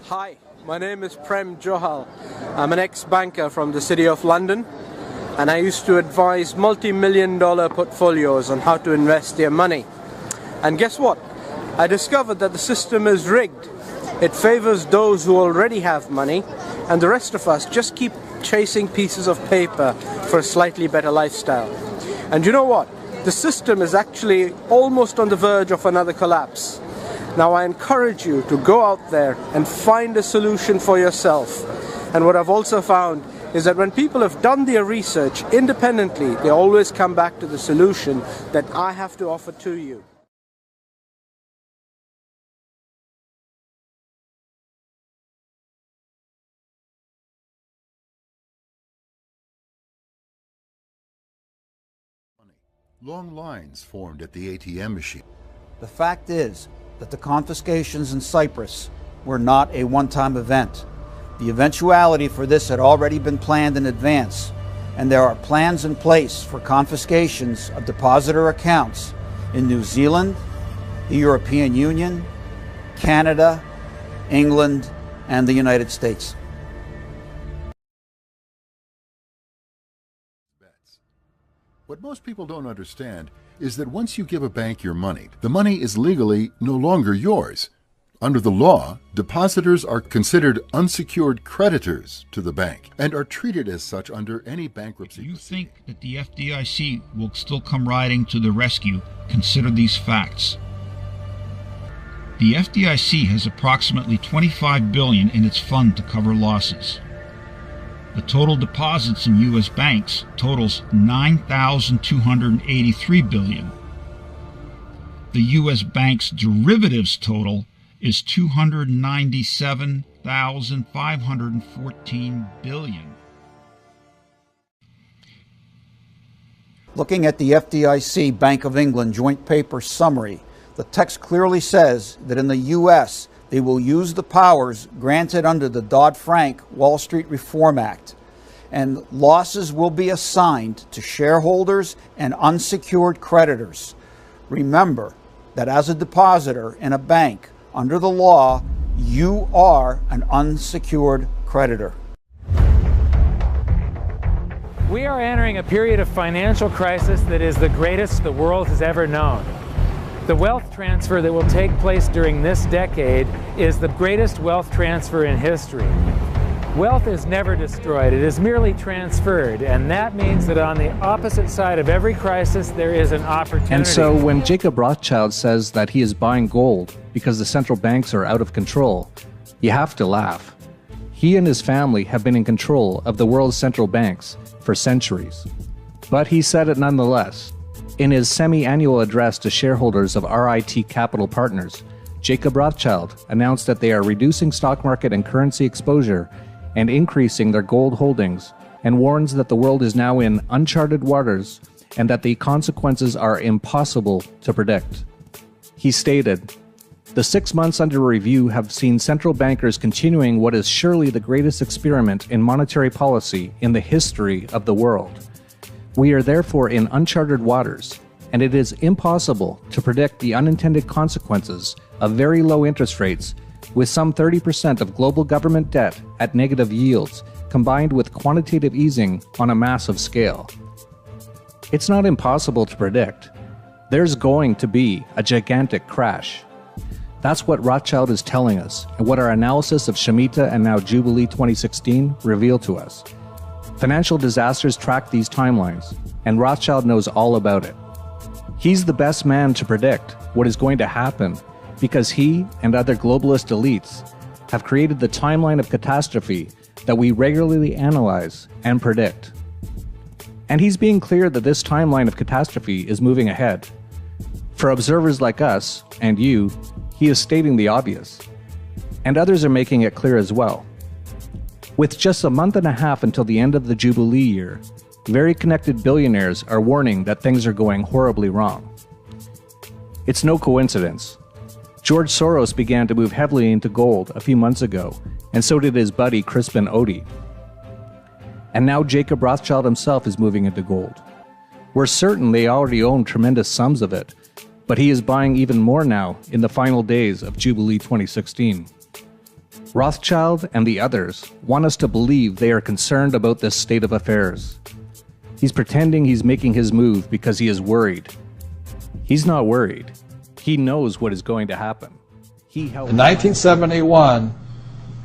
Hi, my name is Prem Johal. I'm an ex-banker from the City of London, and I used to advise multi-million-dollar portfolios on how to invest their money. And guess what? I discovered that the system is rigged. It favors those who already have money, and the rest of us just keep chasing pieces of paper for a slightly better lifestyle. And you know what? The system is actually almost on the verge of another collapse. Now I encourage you to go out there and find a solution for yourself. And what I've also found is that when people have done their research independently, they always come back to the solution that I have to offer to you. Long lines formed at the ATM machine. The fact is that the confiscations in Cyprus were not a one-time event. The eventuality for this had already been planned in advance, and there are plans in place for confiscations of depositor accounts in New Zealand, the European Union, Canada, England, and the United States. What most people don't understand is that once you give a bank your money, the money is legally no longer yours. Under the law, depositors are considered unsecured creditors to the bank and are treated as such under any bankruptcy. If you think that the FDIC will still come riding to the rescue, consider these facts. The FDIC has approximately $25 billion in its fund to cover losses. The total deposits in U.S. banks totals $9,283 billion. The U.S. banks' derivatives total is $297,514 billion. Looking at the FDIC Bank of England joint paper summary, the text clearly says that in the U.S., they will use the powers granted under the Dodd-Frank Wall Street Reform Act, and losses will be assigned to shareholders and unsecured creditors. Remember that as a depositor in a bank, under the law, you are an unsecured creditor. We are entering a period of financial crisis that is the greatest the world has ever known. The wealth transfer that will take place during this decade is the greatest wealth transfer in history. Wealth is never destroyed, it is merely transferred, and that means that on the opposite side of every crisis there is an opportunity. And so when Jacob Rothschild says that he is buying gold because the central banks are out of control, you have to laugh. He and his family have been in control of the world's central banks for centuries. But he said it nonetheless. In his semi-annual address to shareholders of RIT Capital Partners, Jacob Rothschild announced that they are reducing stock market and currency exposure and increasing their gold holdings, and warns that the world is now in uncharted waters and that the consequences are impossible to predict. He stated, "The 6 months under review have seen central bankers continuing what is surely the greatest experiment in monetary policy in the history of the world. We are therefore in uncharted waters, and it is impossible to predict the unintended consequences of very low interest rates, with some 30% of global government debt at negative yields, combined with quantitative easing on a massive scale. It's not impossible to predict. There's going to be a gigantic crash." That's what Rothschild is telling us, and what our analysis of Shemitah and now Jubilee 2016 revealed to us. Financial disasters track these timelines, and Rothschild knows all about it. He's the best man to predict what is going to happen because he and other globalist elites have created the timeline of catastrophe that we regularly analyze and predict. And he's being clear that this timeline of catastrophe is moving ahead. For observers like us and you, he is stating the obvious, and others are making it clear as well. With just a month and a half until the end of the Jubilee year, very connected billionaires are warning that things are going horribly wrong. It's no coincidence. George Soros began to move heavily into gold a few months ago, and so did his buddy Crispin Odey. And now Jacob Rothschild himself is moving into gold. We're certain they already own tremendous sums of it, but he is buying even more now in the final days of Jubilee 2016. Rothschild and the others want us to believe they are concerned about this state of affairs. He's pretending he's making his move because he is worried. He's not worried. He knows what is going to happen. In 1971,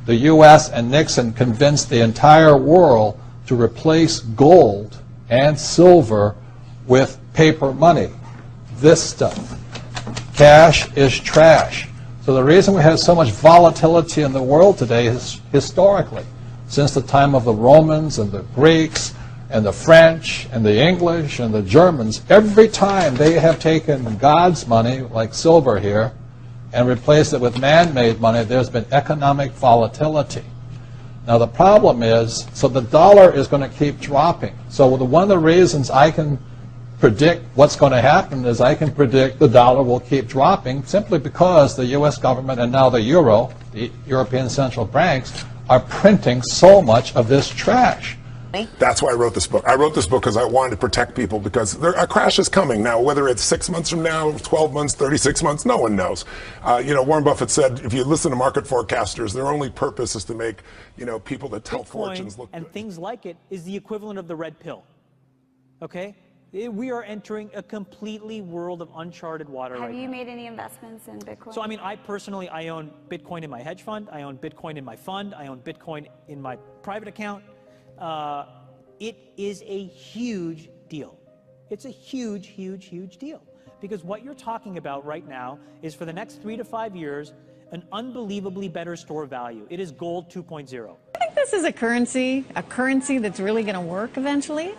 the U.S. and Nixon convinced the entire world to replace gold and silver with paper money. This stuff. Cash is trash. So the reason we have so much volatility in the world today is historically, since the time of the Romans and the Greeks and the French and the English and the Germans, every time they have taken God's money, like silver here, and replaced it with man-made money, there's been economic volatility. Now the problem is, so the dollar is going to keep dropping. So one of the reasons I can predict what's going to happen is I can predict the dollar will keep dropping simply because the U.S. government and now the euro, the European central banks, are printing so much of this trash. That's why I wrote this book. I wrote this book because I wanted to protect people because a crash is coming. Now, whether it's 6 months from now, 12 months, 36 months, no one knows. Warren Buffett said, if you listen to market forecasters, their only purpose is to make, people that tell fortunes look and good. Things like it is the equivalent of the red pill. Okay? We are entering a completely world of uncharted water right now. Have you made any investments in Bitcoin? So, I personally, I own Bitcoin in my hedge fund. I own Bitcoin in my fund. I own Bitcoin in my private account. It is a huge deal. It's a huge, huge, huge deal. Because what you're talking about right now is for the next 3 to 5 years, an unbelievably better store value. It is gold 2.0. I think this is a currency that's really going to work eventually.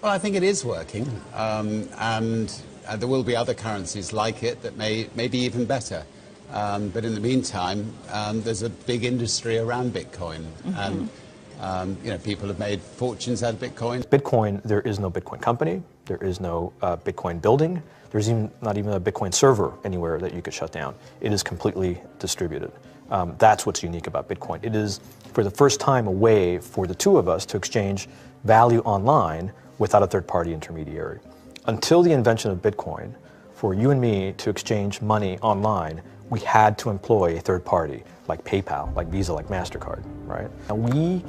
Well, I think it is working, and there will be other currencies like it that may be even better. But in the meantime, there's a big industry around Bitcoin, and people have made fortunes out of Bitcoin. Bitcoin, there is no Bitcoin company, there is no Bitcoin building, there's not even a Bitcoin server anywhere that you could shut down. It is completely distributed. That's what's unique about Bitcoin. It is, for the first time, a way for the two of us to exchange value online without a third-party intermediary. Until the invention of Bitcoin, for you and me to exchange money online, we had to employ a third party, like PayPal, like Visa, like MasterCard, right? And we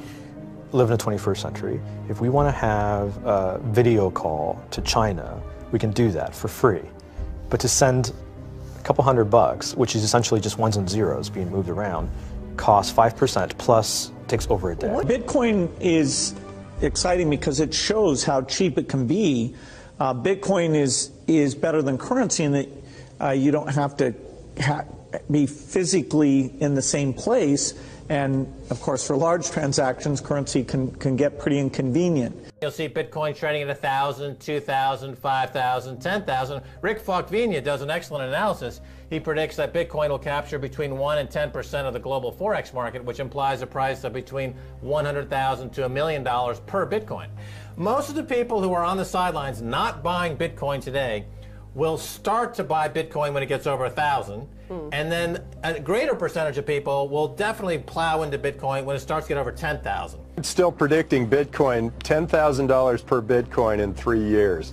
live in the 21st century. If we want to have a video call to China, we can do that for free. But to send a couple $100, which is essentially just ones and zeros being moved around, costs 5% plus takes over a day. Bitcoin is exciting because it shows how cheap it can be. Bitcoin is better than currency in that you don't have to be physically in the same place, and of course for large transactions currency can get pretty inconvenient. You'll see Bitcoin trading at 1,000, 2,000, 5,000, 10,000. Rick Falkvinia does an excellent analysis. He predicts that Bitcoin will capture between 1 and 10% of the global Forex market, which implies a price of between $100,000 to $1 million per Bitcoin. Most of the people who are on the sidelines not buying Bitcoin today will start to buy Bitcoin when it gets over 1,000, and then a greater percentage of people will definitely plow into Bitcoin when it starts to get over 10,000. It's still predicting Bitcoin $10,000 per Bitcoin in 3 years.